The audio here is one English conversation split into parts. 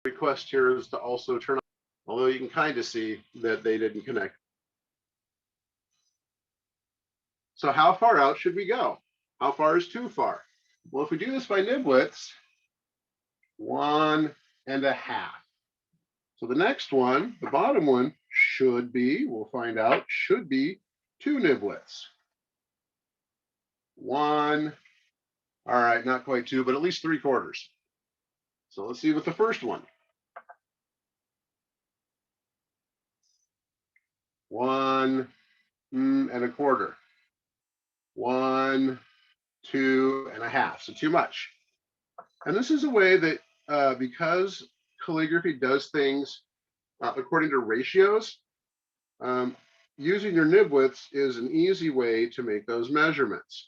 request here is to also turn on, although you can kind of see that they didn't connect. So how far out should we go? How far is too far? Well, if we do this by nib widths, 1.5. So the next one, the bottom one, should be, we'll find out, should be 2 nib widths. 1, all right, not quite 2, but at least 3/4. So let's see with the first one. 1.25. 1, 2.5. So too much. And this is a way that because calligraphy does things according to ratios, using your nib widths is an easy way to make those measurements.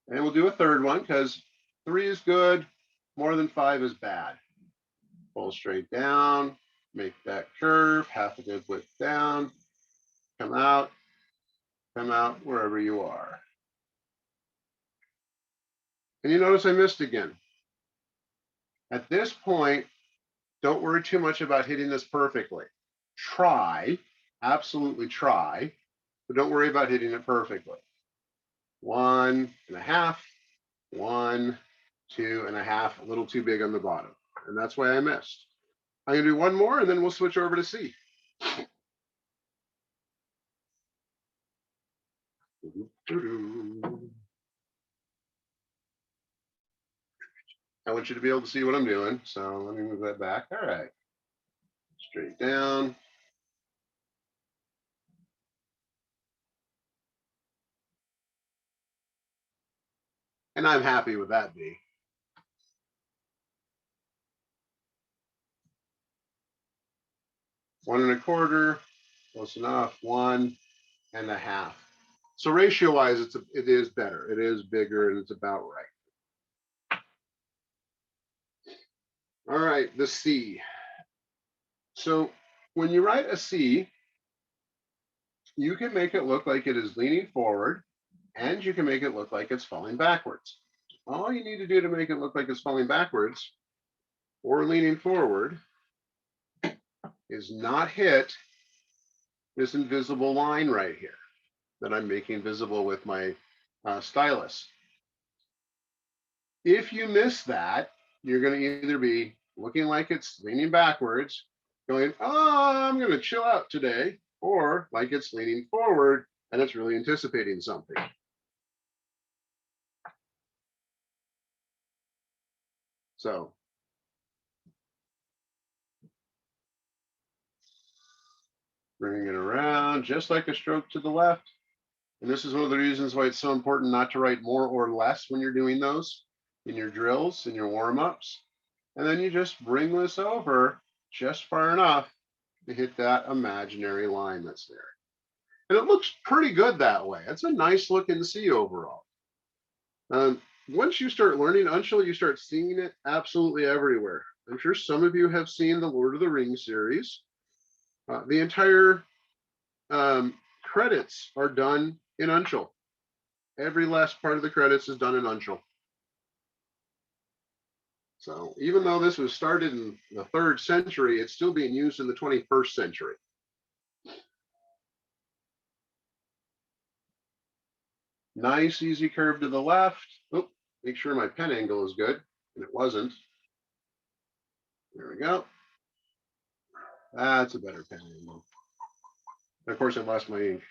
And we'll do a third one because 3 is good, more than 5 is bad. Pull straight down, make that curve, half a nib width down, come out wherever you are. And you notice I missed again. At this point, don't worry too much about hitting this perfectly. Try, absolutely try, but don't worry about hitting it perfectly. 1.5, 1, 2.5, a little too big on the bottom. And that's why I missed. I'm gonna do one more and then we'll switch over to C. I want you to be able to see what I'm doing. So let me move that back. All right. Straight down. And I'm happy with that B. One and a quarter, close enough. 1.5. So ratio-wise, it is better. It is bigger, and it's about right. All right, the C. So when you write a C, you can make it look like it is leaning forward, and you can make it look like it's falling backwards. All you need to do to make it look like it's falling backwards or leaning forward is not hit this invisible line right here that I'm making visible with my stylus. If you miss that, you're going to either be looking like it's leaning backwards, going, oh, I'm going to chill out today, or like it's leaning forward and it's really anticipating something. So bringing it around just like a stroke to the left. And this is one of the reasons why it's so important not to write more or less when you're doing those in your drills, in your warm-ups. And then you just bring this over just far enough to hit that imaginary line that's there. And it looks pretty good that way. It's a nice looking C overall. Once you start learning Uncial, you start seeing it absolutely everywhere. I'm sure some of you have seen the Lord of the Rings series. The entire credits are done in Uncial. Every last part of the credits is done in Uncial. So even though this was started in the 3rd century, it's still being used in the 21st century. Nice, easy curve to the left. Oh, make sure my pen angle is good. And it wasn't. There we go. That's a better pen angle. And of course, I lost my ink.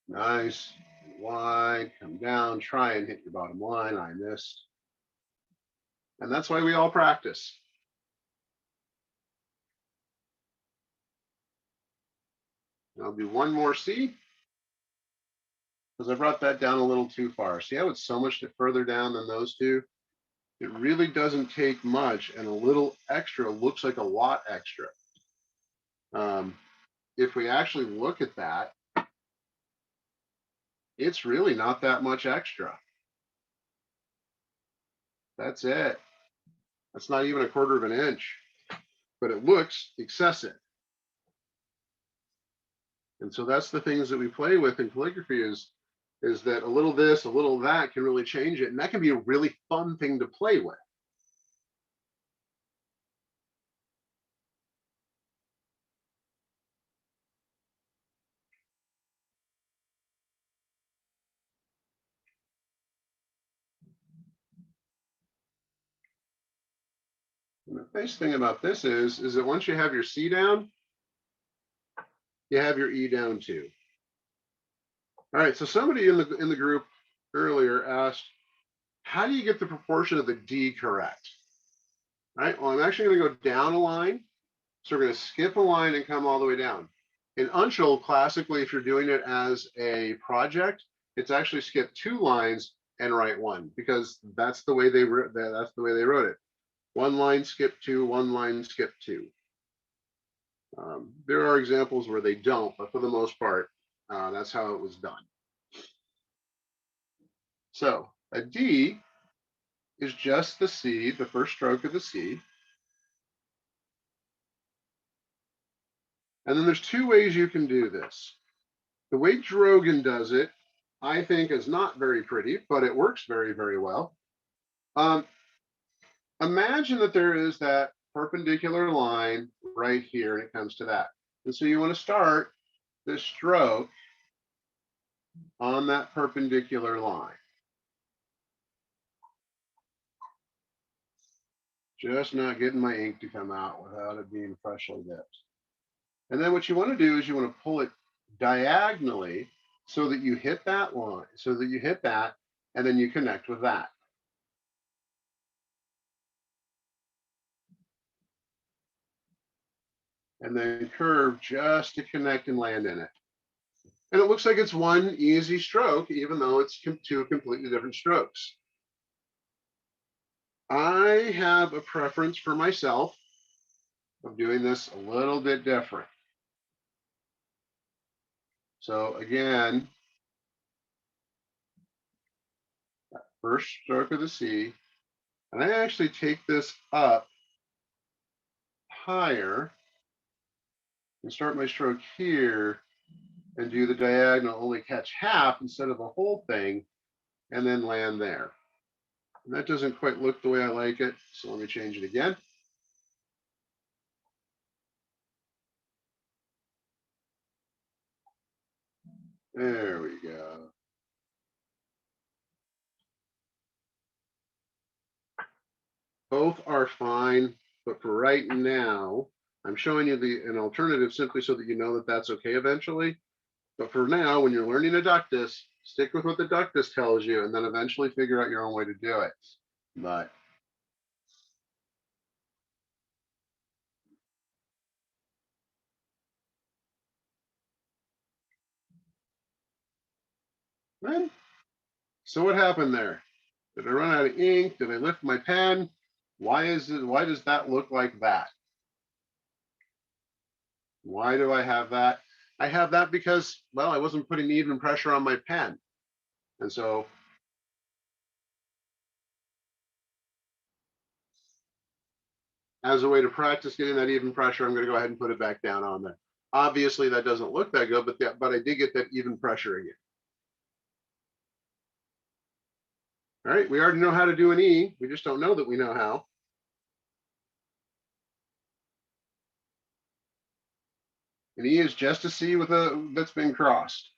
Nice, wide, come down, try and hit your bottom line. I missed. And that's why we all practice. I'll do one more C, because I brought that down a little too far. See how it's so much further down than those two? It really doesn't take much, and a little extra looks like a lot extra. If we actually look at that, it's really not that much extra. That's it. That's not even 1/4 of an inch, but it looks excessive. And so that's the things that we play with in calligraphy is is that a little this, a little that can really change it. And that can be a really fun thing to play with. And the nice thing about this is that once you have your C down, you have your E down too. All right, so somebody in the group earlier asked, how do you get the proportion of the D correct? All right, well, I'm actually going to go down a line. So we're going to skip a line and come all the way down. In Unshul, classically, if you're doing it as a project, it's actually skip 2 lines and write 1, because that's the way they wrote it. 1 line, skip 2, 1 line, skip 2. There are examples where they don't, but for the most part, that's how it was done. So a D is just the C, the first stroke of the C. And then there's 2 ways you can do this. The way Drogan does it, I think, is not very pretty, but it works very, very well. Imagine that there is that perpendicular line right here, and it comes to that. And so you want to start this stroke on that perpendicular line. Just not getting my ink to come out without it being freshly dipped. And then what you want to do is you want to pull it diagonally so that you hit that line, so that you hit that, and then you connect with that. And then curve just to connect and land in it. And it looks like it's one easy stroke, even though it's 2 completely different strokes. I have a preference for myself of doing this a little bit different. So again, first stroke of the C, and I actually take this up higher and start my stroke here and do the diagonal, only catch half instead of the whole thing, and then land there. And that doesn't quite look the way I like it, so let me change it again. There we go. Both are fine, but for right now, I'm showing you an alternative simply so that you know that that's okay eventually. But for now, when you're learning Eductus, stick with what the Eductus tells you, and then eventually figure out your own way to do it. But then, so what happened there? Did I run out of ink? Did I lift my pen? Why does that look like that? Why do I have that? I have that because, well, I wasn't putting even pressure on my pen. And so as a way to practice getting that even pressure, I'm going to go ahead and put it back down on there. Obviously, that doesn't look that good, but I did get that even pressure again. All right, we already know how to do an E. We just don't know that we know how. An E is just a C with that's been crossed.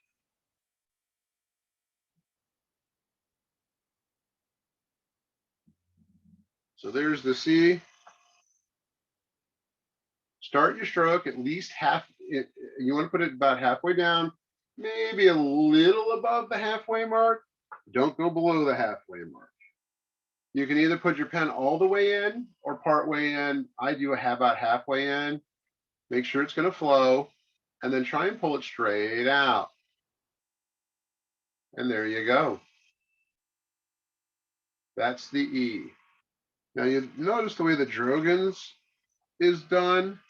So there's the C. Start your stroke at least half. You want to put it about halfway down, maybe a little above the halfway mark. Don't go below the halfway mark. You can either put your pen all the way in or part way in. I do about halfway in. Make sure it's going to flow, and then try and pull it straight out. And there you go. That's the E. Now you notice the way the Drogan's is done.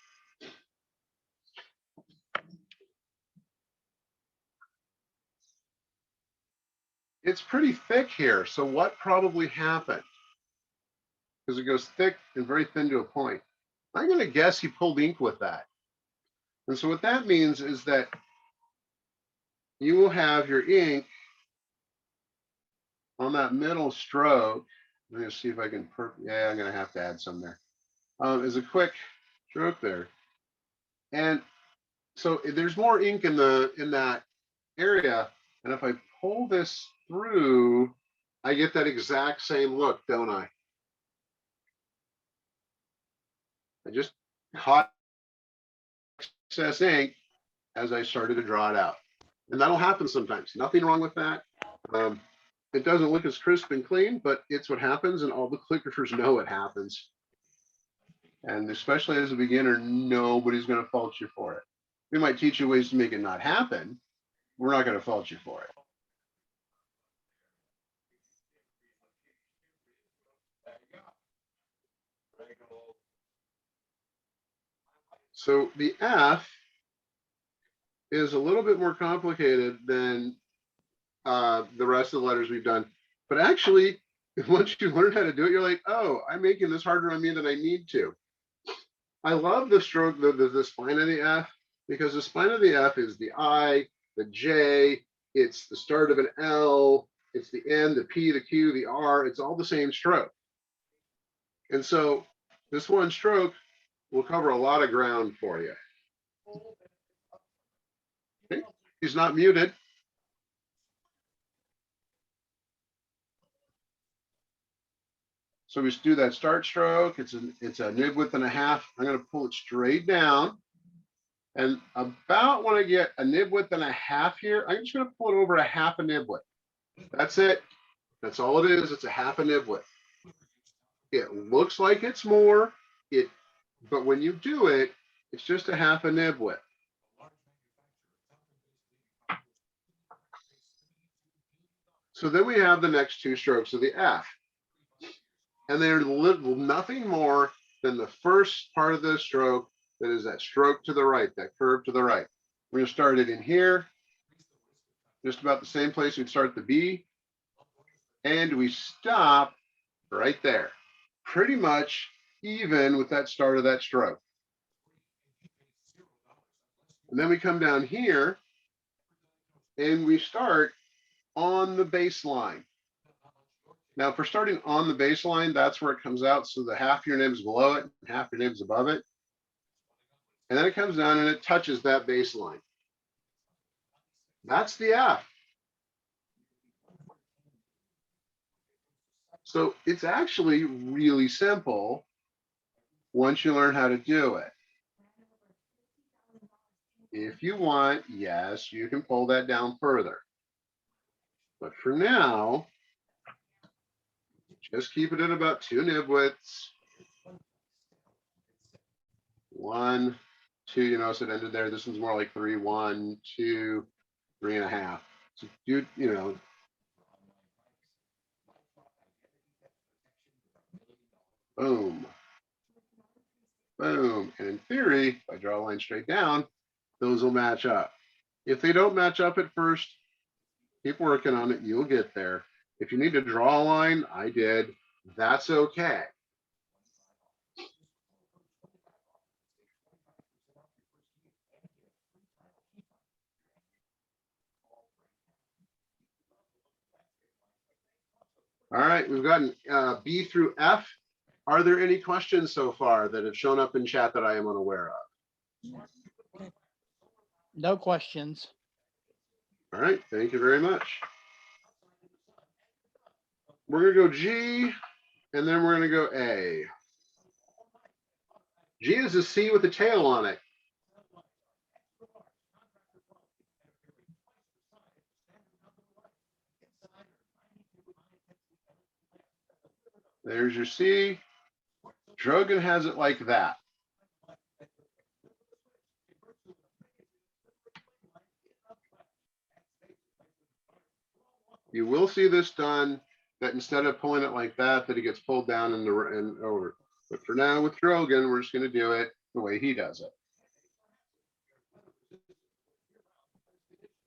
It's pretty thick here. So what probably happened? Because it goes thick and very thin to a point. I'm going to guess he pulled ink with that. And so what that means is that you will have your ink on that middle stroke, I'm gonna see if I can, yeah, I'm gonna have to add some there. Is a quick stroke there. And so there's more ink in that area. And if I pull this through, I get that exact same look, don't I? I just caught excess ink as I started to draw it out. And that'll happen sometimes. Nothing wrong with that. It doesn't look as crisp and clean, but it's what happens, and all the calligraphers know it happens. And especially as a beginner, nobody's going to fault you for it. We might teach you ways to make it not happen. We're not going to fault you for it. So the F is a little bit more complicated than the rest of the letters we've done. But actually, once you learn how to do it, you're like, oh, I'm making this harder on me than I need to. I love the stroke, the spine of the F, because the spine of the F is the I, the J, it's the start of an L, it's the N, the P, the Q, the R, it's all the same stroke. And so this one stroke will cover a lot of ground for you. Okay. He's not muted. So we just do that start stroke. It's a nib width and a half. I'm going to pull it straight down. And about when I get a nib width and a half here, I'm just going to pull it over a half a nib width. That's it. That's all it is. It's a half a nib width. It looks like it's more, but when you do it, it's just a half a nib width. So then we have the next two strokes of the F. And they're nothing more than the first part of the stroke that is that stroke to the right, that curve to the right. We're going to start it in here, just about the same place we'd start the B. And we stop right there, pretty much even with that start of that stroke. And then we come down here and we start on the baseline. Now, for starting on the baseline, that's where it comes out. So the half your nib's below it, and half your nib's above it. And then it comes down and it touches that baseline. That's the F. So it's actually really simple once you learn how to do it. If you want, yes, you can pull that down further. But for now, just keep it at about 2 nib widths. 1, 2, you notice it ended there. This one's more like 3, 1, 2, 3.5. So you know. Boom. Boom. And in theory, if I draw a line straight down, those will match up. If they don't match up at first, keep working on it. You'll get there. If you need to draw a line, I did. That's okay. All right, we've gotten B through F. Are there any questions so far that have shown up in chat that I am unaware of? No questions. All right, thank you very much. We're going to go G, and then we're going to go A. G is a C with a tail on it. There's your C. Drogan has it like that. You will see this done, that instead of pulling it like that, that it gets pulled down and over. But for now, with Drogan, we're just going to do it the way he does it.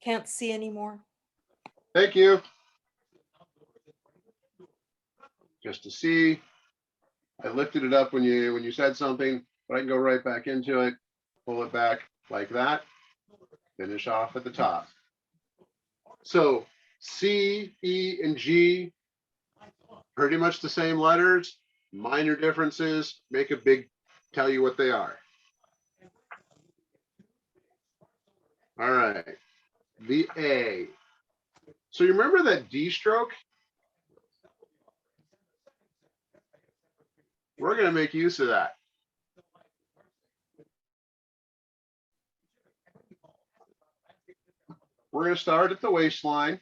Can't see anymore. Thank you. Just to see, I lifted it up when you said something, but I can go right back into it, pull it back like that, finish off at the top. So C, E, and G pretty much the same letters, minor differences, make a big, tell you what they are. All right, the A. So you remember that D stroke? We're going to make use of that. We're going to start at the waistline,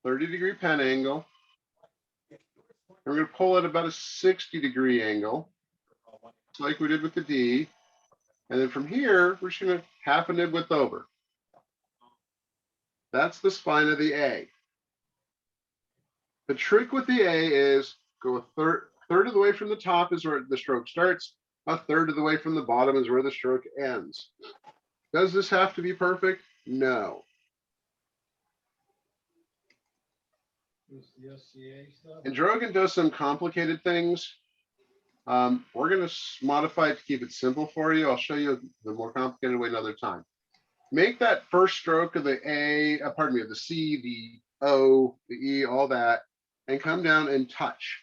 30-degree pen angle. We're going to pull at about a 60-degree angle, like we did with the D. And then from here, we're just going to half a nib width over. That's the spine of the A. The trick with the A is go a third of the way from the top is where the stroke starts. A third of the way from the bottom is where the stroke ends. Does this have to be perfect? No. And Drogan does some complicated things. We're going to modify it to keep it simple for you. I'll show you the more complicated way another time. Make that first stroke of the A, pardon me, of the C, the O, the E, all that, and come down and touch.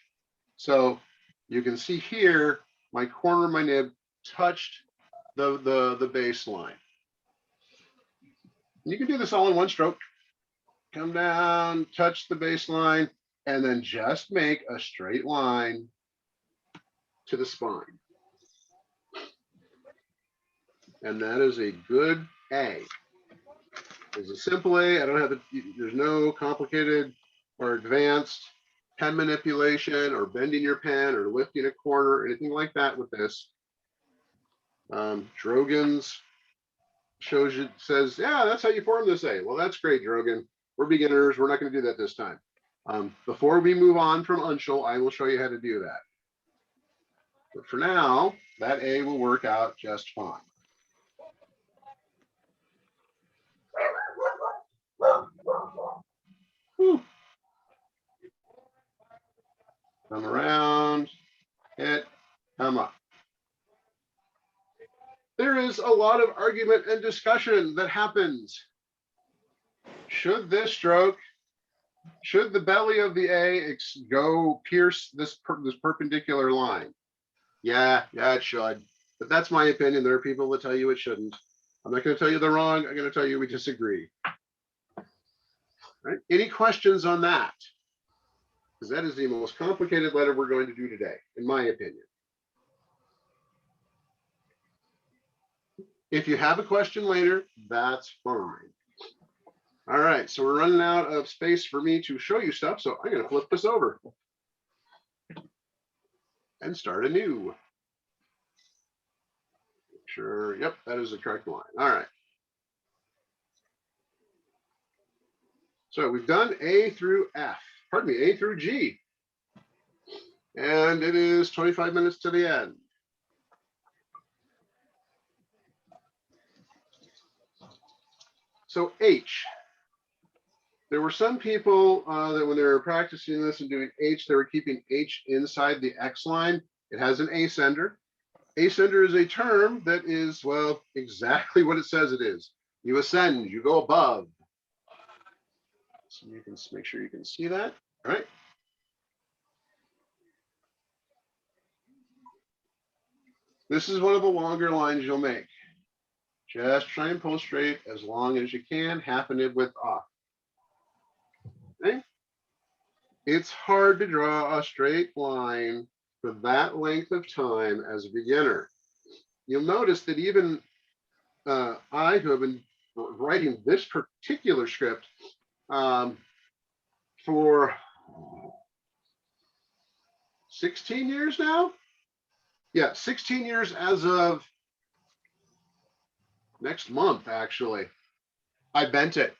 So you can see here, my corner of my nib touched the baseline. You can do this all in one stroke. Come down, touch the baseline, and then just make a straight line to the spine. And that is a good A. It's a simple A. I don't have to, there's no complicated or advanced pen manipulation or bending your pen or lifting a corner or anything like that with this. Drogan's shows you, says, yeah, that's how you form this A. Well, that's great, Drogan. We're beginners. We're not going to do that this time. Before we move on from Unschel, I will show you how to do that. But for now, that A will work out just fine. Whew. Come around, hit, come up. There is a lot of argument and discussion that happens. Should this stroke, should the belly of the A go pierce this perpendicular line? Yeah, it should. But that's my opinion. There are people that tell you it shouldn't. I'm not going to tell you they're wrong. I'm going to tell you we disagree. Right? Any questions on that? Because that is the most complicated letter we're going to do today, in my opinion. If you have a question later, that's fine. All right, so we're running out of space for me to show you stuff, so I'm going to flip this over and start anew. Sure, yep, that is the correct line. All right. So we've done A through F, pardon me, A through G. And it is 25 minutes to the end. So H. There were some people that when they were practicing this and doing H, they were keeping H inside the X line. It has an ascender. Ascender is a term that is, well, exactly what it says it is. You ascend, you go above. So you can make sure you can see that, all right? This is one of the longer lines you'll make. Just try and pull straight as long as you can, half a nib width off. Okay? It's hard to draw a straight line for that length of time as a beginner. You'll notice that even I, who have been writing this particular script for 16 years now. Yeah, 16 years as of next month, actually. I bent it.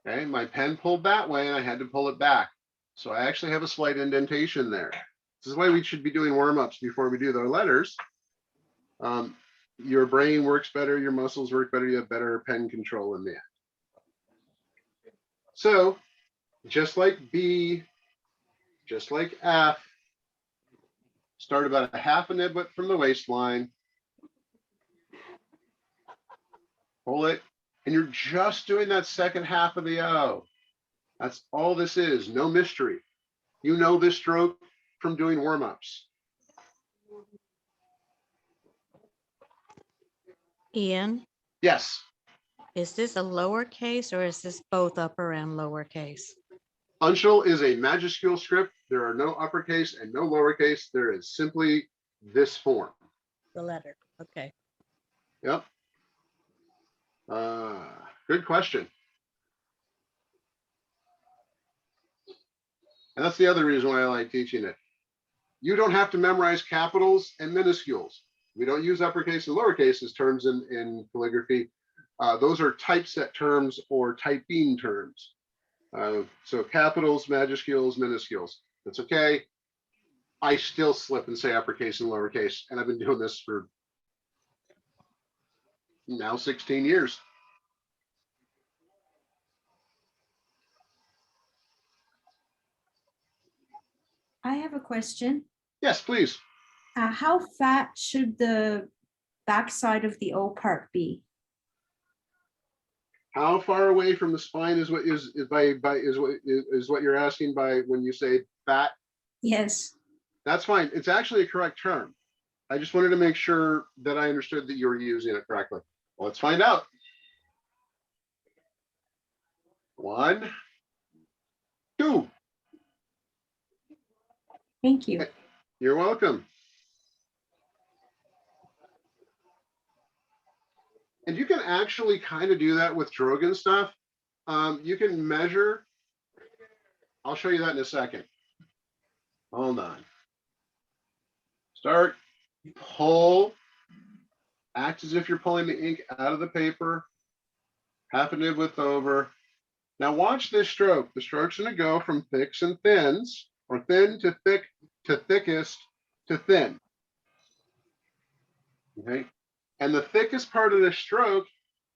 Okay, my pen pulled that way and I had to pull it back. So I actually have a slight indentation there. This is why we should be doing warm-ups before we do the letters. Your brain works better, your muscles work better, you have better pen control in the end. So just like B, just like F, start about a half a nib width from the waistline, pull it, and you're just doing that second half of the O. That's all this is, no mystery. You know this stroke from doing warm-ups. Ian, Yes, is this a lowercase or is this both upper and lowercase? Unshul is a majuscule script. There are no uppercase and no lowercase. There is simply this form. The letter, okay. Yep. Good question. And that's the other reason why I like teaching it. You don't have to memorize capitals and minuscules. We don't use uppercase and lowercase as terms in calligraphy. Those are typeset terms or typing terms. So capitals, majuscules, minuscules. That's okay. I still slip and say uppercase and lowercase, and I've been doing this for now 16 years. I have a question. Yes, please. How fat should the backside of the O part be? How far away from the spine is what you're asking by when you say fat? Yes. That's fine. It's actually a correct term. I just wanted to make sure that I understood that you were using it correctly. Well, let's find out. 1, 2. Thank you. You're welcome. And you can actually kind of do that with Drogan stuff. You can measure. I'll show you that in a second. Hold on. Start, pull, act as if you're pulling the ink out of the paper, half a nib width over. Now watch this stroke. The stroke's gonna go from thicks and thins, or thin to thick to thickest to thin. Okay. And the thickest part of the stroke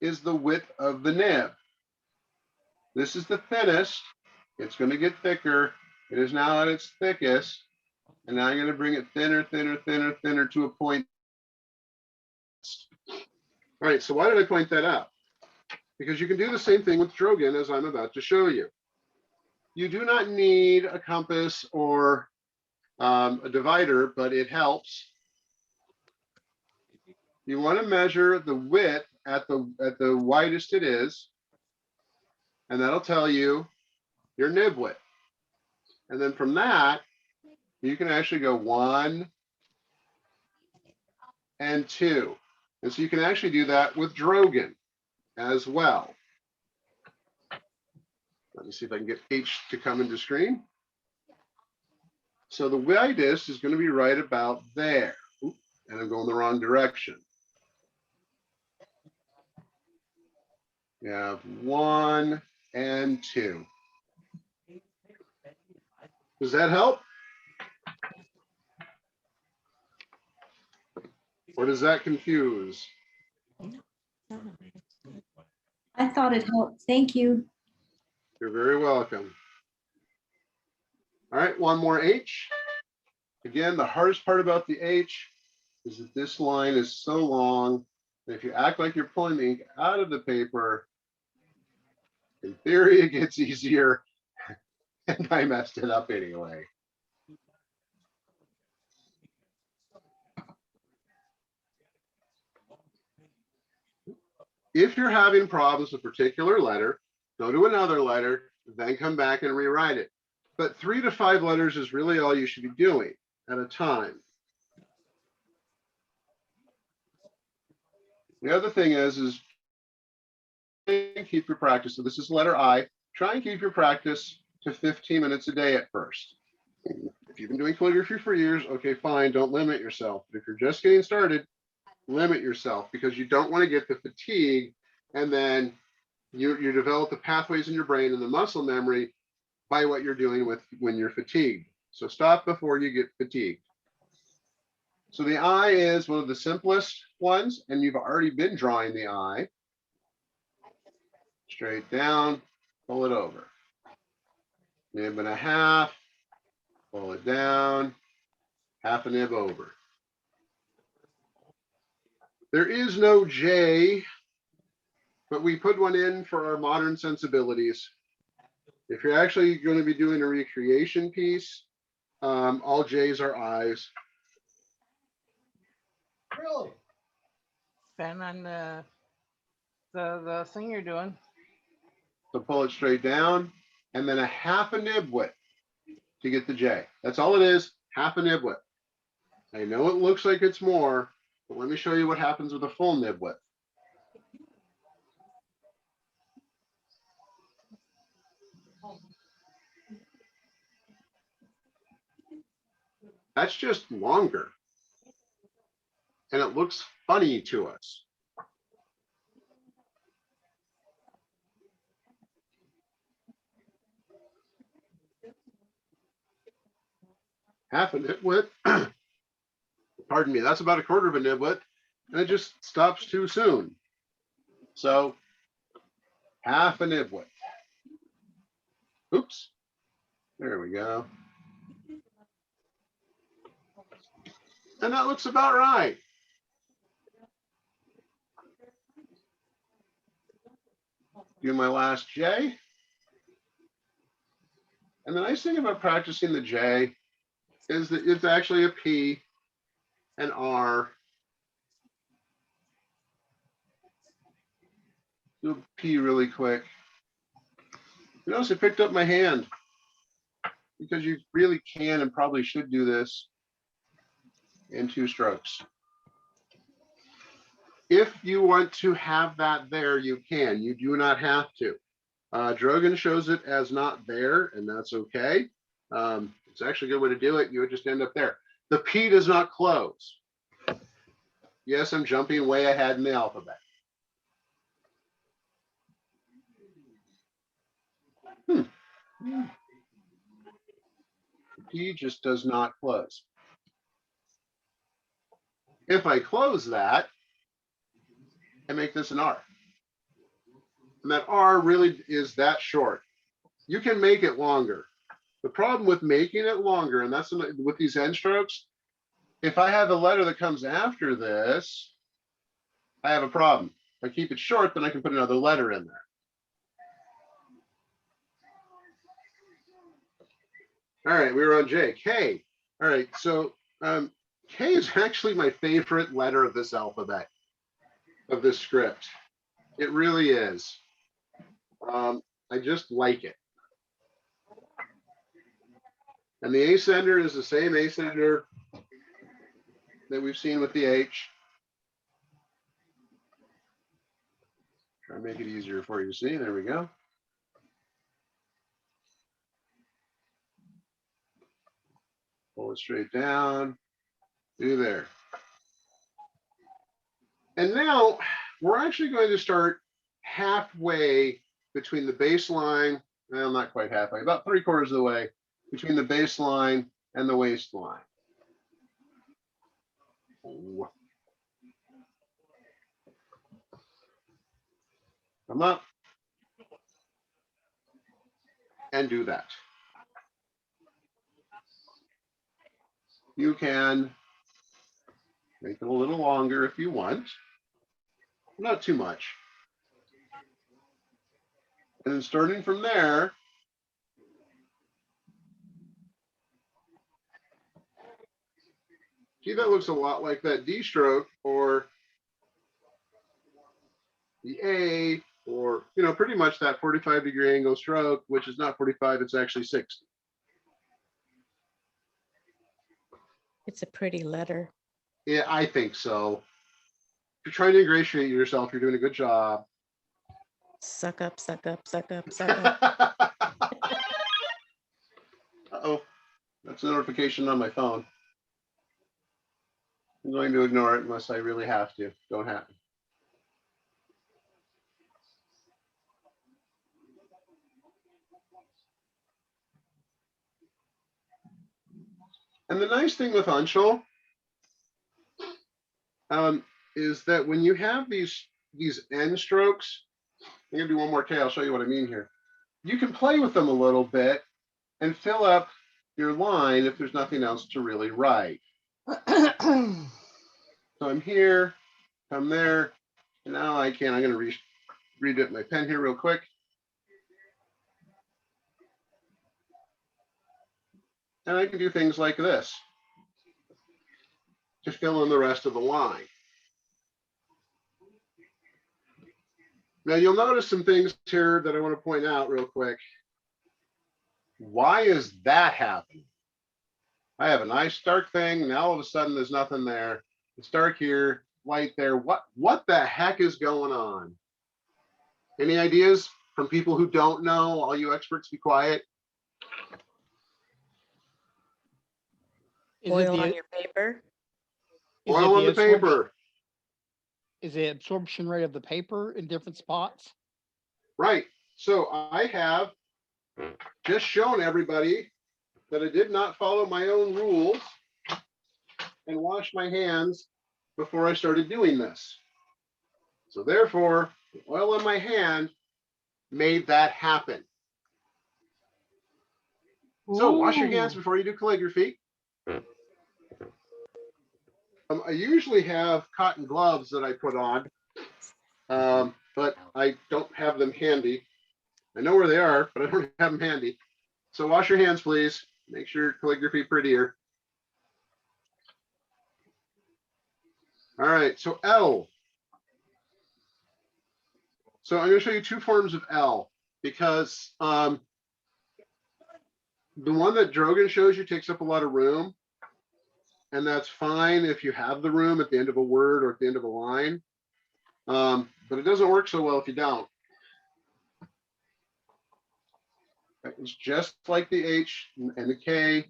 is the width of the nib. This is the thinnest. It's going to get thicker. It is now at its thickest. And now I'm going to bring it thinner, thinner, thinner, thinner to a point. All right, so why did I point that out? Because you can do the same thing with Drogan as I'm about to show you. You do not need a compass or a divider, but it helps. You want to measure the width at the widest it is, and that'll tell you your nib width. And then from that, you can actually go 1 and 2. And so you can actually do that with Drogan as well. Let me see if I can get H to come into screen. So the widest is going to be right about there. Oop, and I'm going the wrong direction. You have 1 and 2. Does that help? Or does that confuse? I thought it helped. Thank you. You're very welcome. All right, one more H. Again, the hardest part about the H is that this line is so long that if you act like you're pulling the ink out of the paper, in theory, it gets easier. And I messed it up anyway. If you're having problems with a particular letter, go to another letter, then come back and rewrite it. But 3 to 5 letters is really all you should be doing at a time. The other thing is keep your practice. So this is letter I. Try and keep your practice to 15 minutes a day at first. If you've been doing calligraphy for years, okay, fine, don't limit yourself. But if you're just getting started, limit yourself, because you don't want to get the fatigue, and then you develop the pathways in your brain and the muscle memory by what you're doing with when you're fatigued. So stop before you get fatigued. So the eye is one of the simplest ones, and you've already been drawing the eye. Straight down, pull it over. Nib and a half, pull it down, half a nib over. There is no J, but we put one in for our modern sensibilities. If you're actually going to be doing a recreation piece, all J's are I's. Really? Depend on the thing you're doing. So pull it straight down and then a half a nib width to get the J. That's all it is, half a nib width. I know it looks like it's more, but let me show you what happens with a full nib width. That's just longer. And it looks funny to us. Half a nib width. Pardon me, that's about a quarter of a nib width, and it just stops too soon. So half a nib width. Oops. There we go. And that looks about right. Do my last J. And the nice thing about practicing the J is that it's actually a P, an R. Do a P really quick. You notice I picked up my hand because you really can and probably should do this in 2 strokes. If you want to have that there, you can. You do not have to. Drogan shows it as not there, and that's okay. It's actually a good way to do it. You would just end up there. The P does not close. Yes, I'm jumping way ahead in the alphabet. The P just does not close. If I close that, I make this an R. And that R really is that short. You can make it longer. The problem with making it longer, and that's with these end strokes, if I have a letter that comes after this, I have a problem. If I keep it short, then I can put another letter in there. All right, we were on J. K. All right, so K is actually my favorite letter of this alphabet, of this script. It really is. I just like it. And the ascender is the same ascender that we've seen with the H. Try to make it easier for you to see. There we go. Pull it straight down. Do there. And now we're actually going to start halfway between the baseline, well, not quite halfway, about 3/4 of the way between the baseline and the waistline. Come up and do that. You can make it a little longer if you want, not too much. And then starting from there, see, that looks a lot like that D stroke or the A, or, you know, pretty much that 45-degree angle stroke, which is not 45, it's actually 60. It's a pretty letter. Yeah, I think so. If you're trying to ingratiate yourself, you're doing a good job. Suck up, suck up, suck up, suck up. Uh-oh, that's a notification on my phone. I'm going to ignore it unless I really have to. Don't happen. And the nice thing with Anshul is that when you have these end strokes, I'm gonna do one more K, I'll show you what I mean here. You can play with them a little bit and fill up your line if there's nothing else to really write. So I'm here, I'm there, and now I'm gonna redip my pen here real quick. And I can do things like this to fill in the rest of the line. Now you'll notice some things here that I want to point out real quick. Why is that happening? I have a nice dark thing. Now all of a sudden there's nothing there. It's dark here, light there. What the heck is going on? Any ideas from people who don't know? All you experts be quiet. Is it Oil the- on your paper. is it Oil on the absorption- paper. Is the absorption rate of the paper in different spots? Right. So I have just shown everybody that I did not follow my own rules and wash my hands before I started doing this. So therefore, the oil in my hand made that happen. So wash your hands Ooh. before you do calligraphy. I usually have cotton gloves that I put on, but I don't have them handy. I know where they are, but I don't have them handy. So wash your hands, please. Make sure your calligraphy prettier. All right, so L. So I'm going to show you two forms of L because the one that Drogan shows you takes up a lot of room. And that's fine if you have the room at the end of a word or at the end of a line. But it doesn't work so well if you don't. It's just like the H and the K,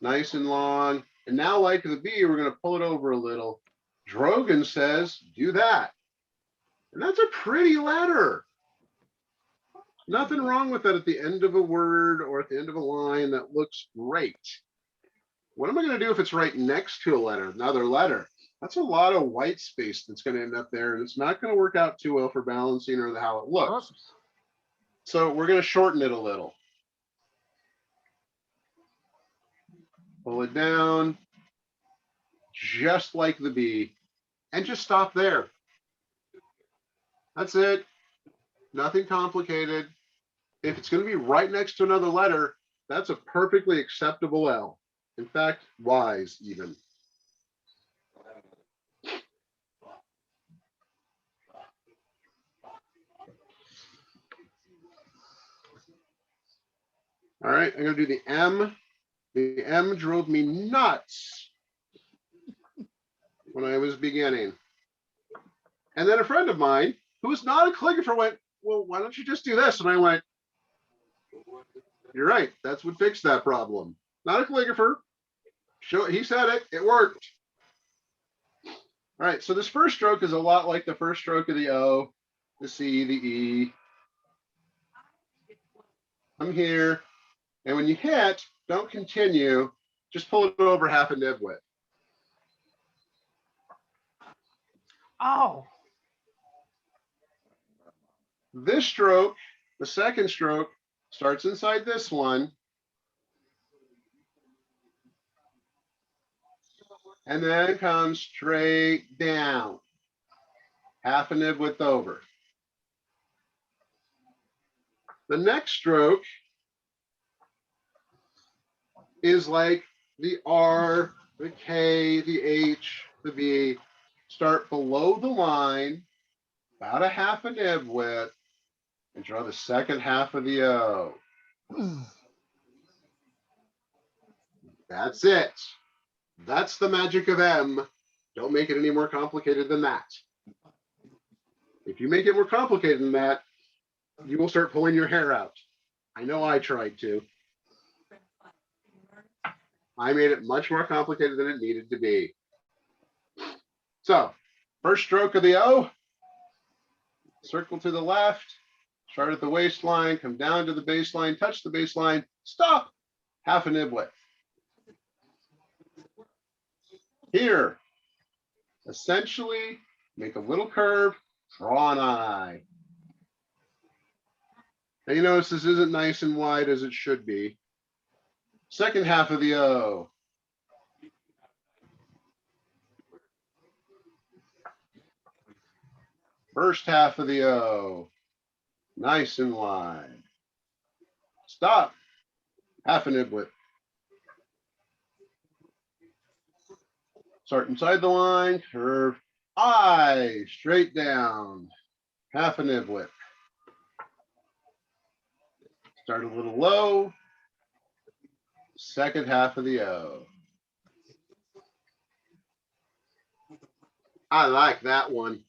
nice and long. And now like the B, we're going to pull it over a little. Drogan says, do that. And that's a pretty letter. Nothing wrong with that at the end of a word or at the end of a line. That looks great. What am I going to do if it's right next to a letter, another letter? That's a lot of white space that's going to end up there, and it's not going to work out too well for balancing or how it looks. Oops. So we're going to shorten it a little. Pull it down, just like the B, and just stop there. That's it. Nothing complicated. If it's going to be right next to another letter, that's a perfectly acceptable L. In fact, wise even. All right, I'm going to do the M. The M drove me nuts when I was beginning. And then a friend of mine who is not a calligrapher went, well, why don't you just do this? And I went, you're right. That's what fixed that problem. Not a calligrapher. He said it. It worked. All right. So this first stroke is a lot like the first stroke of the O, the C, the E. I'm here. And when you hit, don't continue. Just pull it over half a nib width. Oh, This stroke, the second stroke, starts inside this one. And then comes straight down, half a nib width over. The next stroke is like the R, the K, the H, the V. Start below the line, about a half a nib width, and draw the second half of the O. That's it. That's the magic of M. Don't make it any more complicated than that. If you make it more complicated than that, you will start pulling your hair out. I know I tried to. I made it much more complicated than it needed to be. So, first stroke of the O, circle to the left, start at the waistline, come down to the baseline, touch the baseline, stop, half a nib width. Here, essentially, make a little curve, draw an eye. Now you notice this isn't nice and wide as it should be. Second half of the O. First half of the O. Nice and wide. Stop. Half a nib width. Start inside the line, curve I, straight down, half a niblet. Start a little low. Second half of the O. I like that one.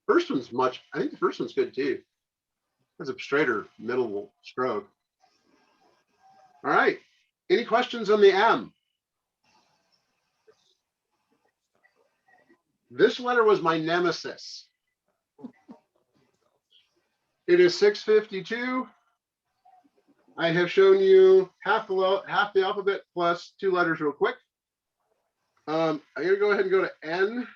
First one's I think the first one's good too. It's a straighter middle stroke. All right. Any questions on the M? This letter was my nemesis. It is 6:52. I have shown you half the alphabet plus 2 letters real quick. I'm gonna go ahead and go to N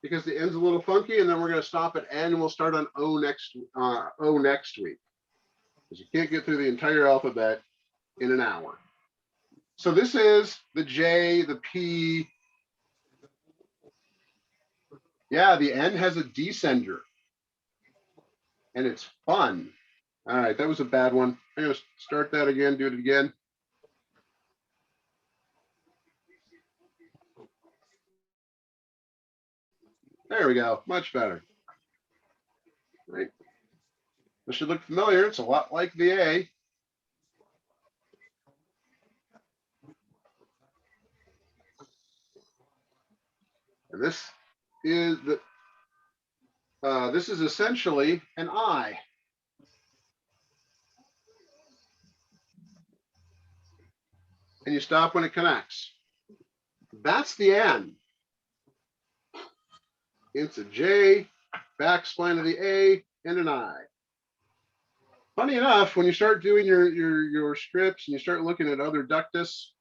because the N's a little funky, and then we're gonna stop at N and we'll start on O next week. Because you can't get through the entire alphabet in an hour. So this is the J, the P. Yeah, the N has a descender. And it's fun. All right, that was a bad one. I'm gonna start that again, do it again. There we go, much better. Right. This should look familiar. It's a lot like the A. And this is essentially an I. And you stop when it connects. That's the N. It's a J, back spline of the A, and an I. Funny enough, when you start doing your scripts and you start looking at other ductus,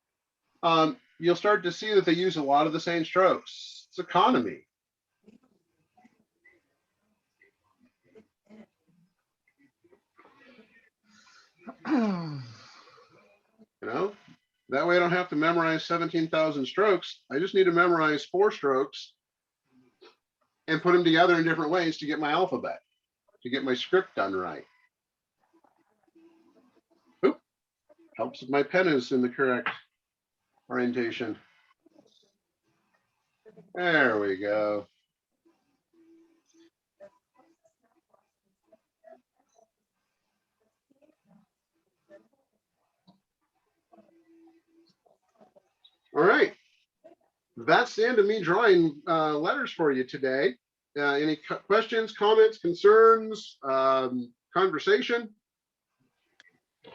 you'll start to see that they use a lot of the same strokes. It's economy. You know, that way I don't have to memorize 17,000 strokes. I just need to memorize 4 strokes and put them together in different ways to get my alphabet, to get my script done right. Oop, helps if my pen is in the correct orientation. There we go. All right, that's the end of me drawing letters for you today. Any questions, comments, concerns, conversation?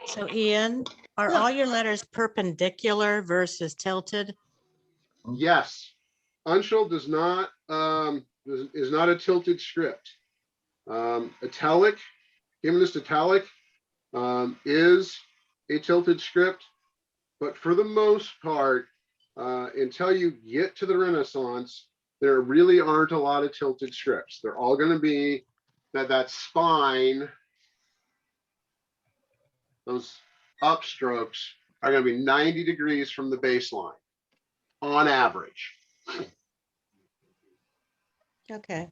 So Ian, are Yeah. all your letters perpendicular versus tilted? Yes. Unshul does not is not a tilted script. Italic, humanist italic is a tilted script, but for the most part, until you get to the Renaissance, there really aren't a lot of tilted scripts. They're all going to be that spine. Those upstrokes are going to be 90 degrees from the baseline on average. Okay.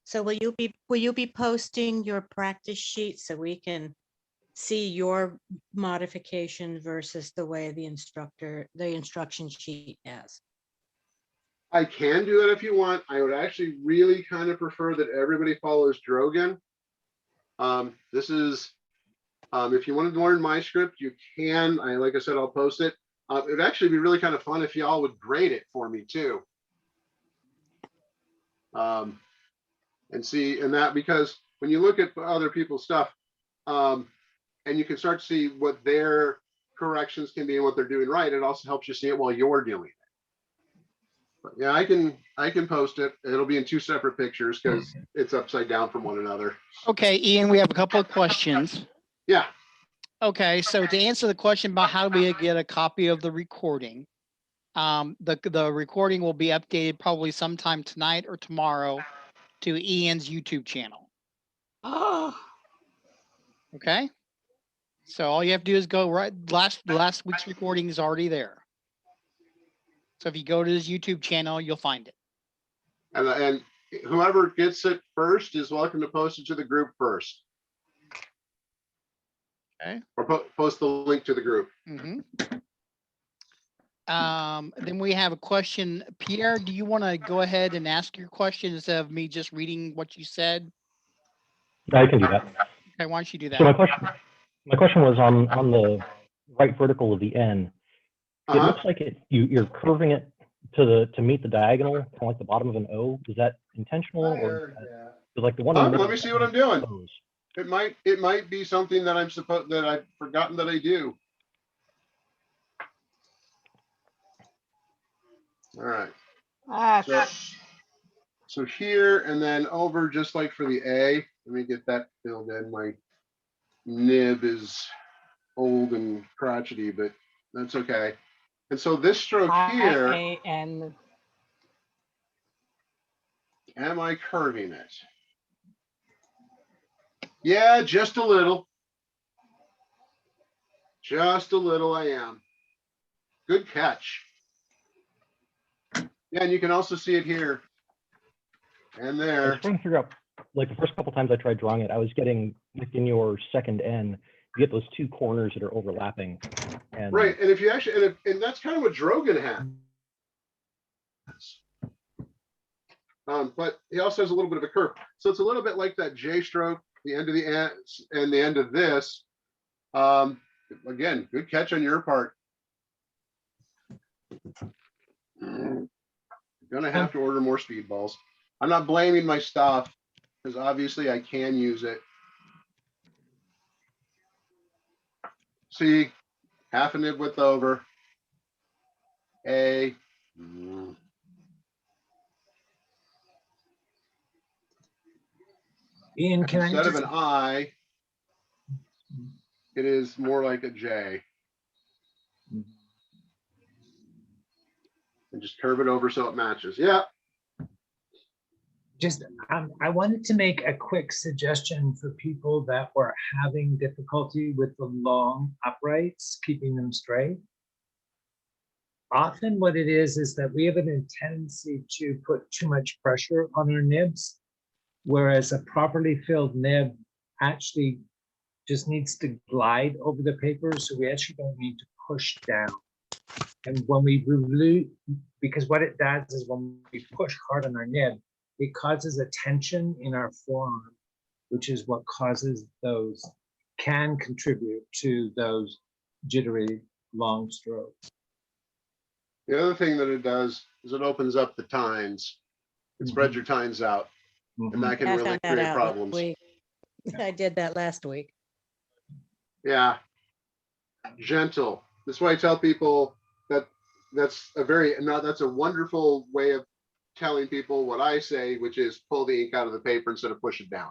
So will you be posting your practice sheet so we can see your modification versus the way the instruction sheet has? I can do that if you want. I would actually really kind of prefer that everybody follows Drogan. This is, if you wanted to learn my script, you can. Like I said, I'll post it. It would actually be really kind of fun if y'all would grade it for me too. And see, and that, because when you look at other people's stuff, and you can start to see what their corrections can be and what they're doing right, it also helps you see it while you're doing it. But yeah, I can post it. It'll be in 2 separate pictures because it's upside down from one another. Okay, Ian, we have a couple of questions. Yeah. Okay, so to answer the question about how do we get a copy of the recording, the recording will be updated probably sometime tonight or tomorrow to Ian's YouTube channel. Oh, Okay, so all you have to do is go right. Last week's recording is already there. So if you go to his YouTube channel, you'll find it. And whoever gets it first is welcome to post it to the group first. Okay. Or post the link to the group. Mm-hmm. Then we have a question. Pierre, do you want to go ahead and ask your question instead of me just reading what you said? I can do that. Okay, why don't you do So that? my question was on the right vertical of the N. It Uh-huh. looks like you're curving it to meet the diagonal, kind of like the bottom of an O. Is that intentional or is that, 'cause like the one in the middle? Let me see what I'm doing. O's. It might be something that that I've forgotten that I do. All right. Ah, So, so here and then over, just like for the A, let me get that filled in. My nib is old and crotchety, but that's okay. And so this stroke here, I-A-N. am I curving it? Yeah, just a little. Just a little I am. Good catch. Yeah, and you can also see it here and I was there. trying to figure out, like the first couple times I tried drawing it, I was getting like in your second N, you get those two corners that are overlapping. And Right, and if you actually, and that's kind of what Drogan has. But he also has a little bit of a curve. So it's a little bit like that J stroke, the end of the N and the end of this. Again, good catch on your part. Gonna have to order more speedballs. I'm not blaming my stuff because obviously I can use it. See, half a nib width over. A. Ian, can I Instead of just, an I, it is more like a J. And just curve it over so it matches. Yeah. I wanted to make a quick suggestion for people that were having difficulty with the long uprights, keeping them straight. Often what it is that we have a tendency to put too much pressure on our nibs, whereas a properly filled nib actually just needs to glide over the paper, so we actually don't need to push down. And when we remove, because what it does is when we push hard on our nib, it causes a tension in our forearm, which is what causes those, can contribute to those jittery long strokes. The other thing that it does is it opens up the tines. It spreads your tines out, and that can I really found that create out last problems. week. I did that last week. Yeah. Gentle. That's why I tell people that that's a wonderful way of telling people what I say, which is pull the ink out of the paper instead of push it down.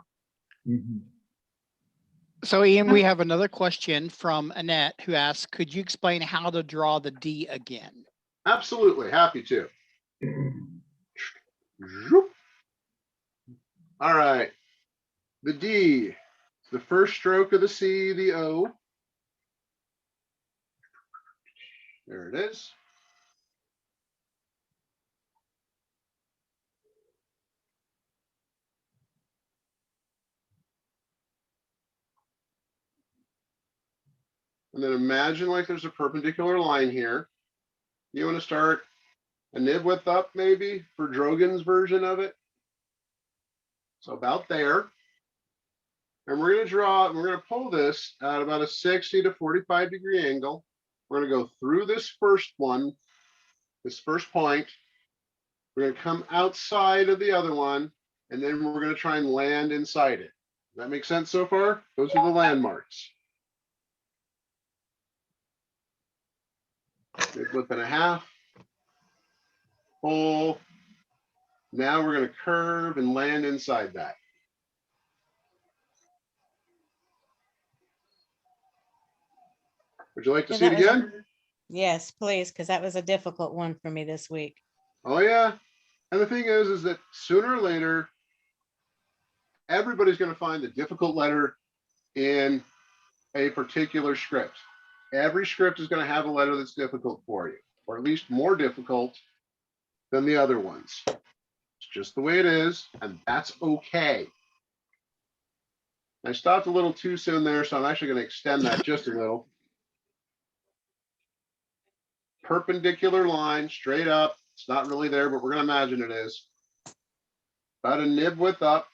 So Ian, we have another question from Annette who asks, could you explain how to draw the D again? Absolutely. Happy to. Zoop. All right. The D, the first stroke of the C, the O. There it is. And then imagine like there's a perpendicular line here. You want to start a nib width up maybe for Drogan's version of it. So about there. And we're going to pull this at about a 60 to 45 degree angle. We're going to go through this first one, this first point. We're going to come outside of the other one, and then we're going to try and land inside it. Does that make sense so far? Those are the landmarks. Flip and a half. Pull. Now we're going to curve and land inside that. Would you like to Yeah, see it that was a- again? Yes, please, because that was a difficult one for me this week. Oh yeah. And the thing is that sooner or later, everybody's going to find the difficult letter in a particular script. Every script is going to have a letter that's difficult for you, or at least more difficult than the other ones. It's just the way it is, and that's okay. I stopped a little too soon there, so I'm actually going to extend that just a little. perpendicular line straight up. It's not really there, but we're gonna imagine it is. About a nib width up.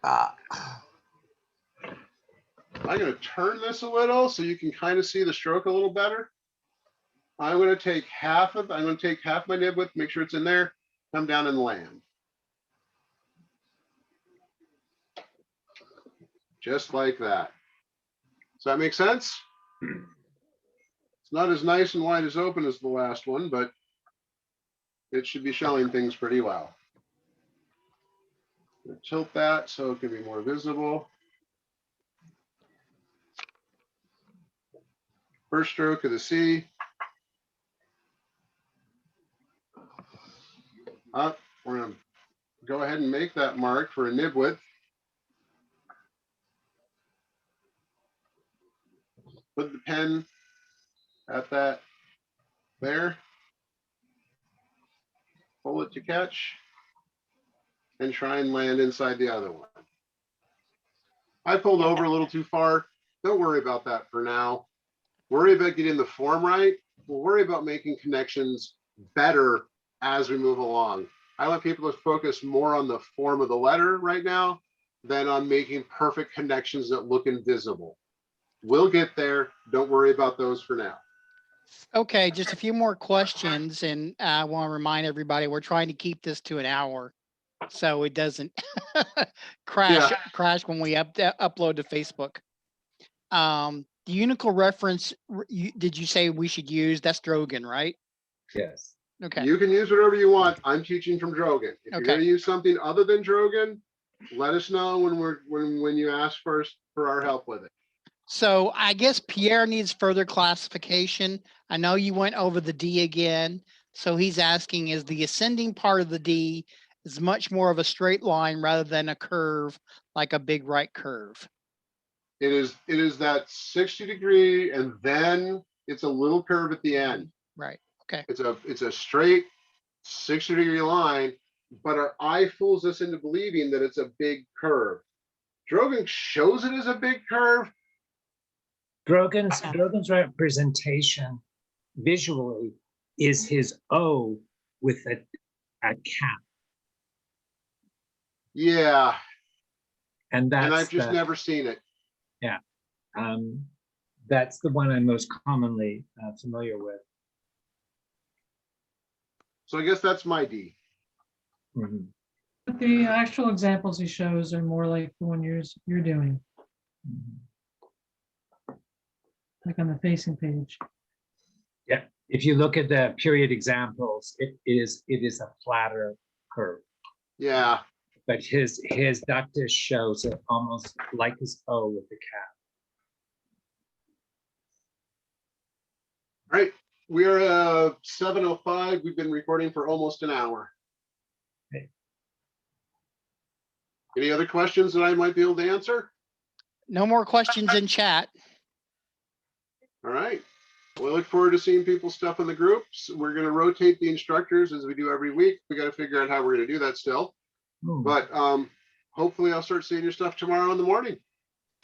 Ah, I'm gonna turn this a little so you can kind of see the stroke a little better. I'm gonna take half my nib width, make sure it's in there, come down and land. Just like that. Does that make sense? It's not as nice and wide as open as the last one, but it should be showing things pretty well. Tilt that so it can be more visible. First stroke of the C. Up, we're gonna go ahead and make that mark for a nib width. Put the pen at that there. Pull it to catch. And try and land inside the other one. I pulled over a little too far. Don't worry about that for now. Worry about getting the form right. We'll worry about making connections better as we move along. I want people to focus more on the form of the letter right now than on making perfect connections that look invisible. We'll get there. Don't worry about those for now. Okay, just a few more questions, and I want to remind everybody, we're trying to keep this to an hour, so it doesn't crash when we upload to Facebook. The Unical reference, did you say we should use? That's Drogan, right? Yes. Okay, You can use whatever you want. I'm teaching from Drogan. If you're Okay. going to use something other than Drogan, let us know when you ask first for our help with it. so I guess Pierre needs further classification. I know you went over the D again, so he's asking, is the ascending part of the D is much more of a straight line rather than a curve, like a big right curve? It is that 60-degree, and then it's a little curve at the end. Right, okay. It's a straight 60-degree line, but our eye fools us into believing that it's a big curve. Drogan shows it as a big curve. Drogan's representation visually is his O with a cap. Yeah, And and that's I've just never seen it. that's the one I'm most commonly familiar with. So I guess that's my D. Mhm. But the actual examples he shows are more like the one you're doing, like on the facing page. If you look at the period examples, it is a flatter curve, Yeah, but his ductus shows it almost like his O with the cap. all right. We are 7:05. We've been recording for almost an hour. Okay. Any other questions that I might be able to answer? No more questions in chat. All right. We look forward to seeing people's stuff in the groups. We're going to rotate the instructors as we do every week. We got to figure out how we're going to do that still. But hopefully I'll start seeing your stuff tomorrow in the morning.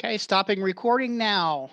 Okay, stopping recording now.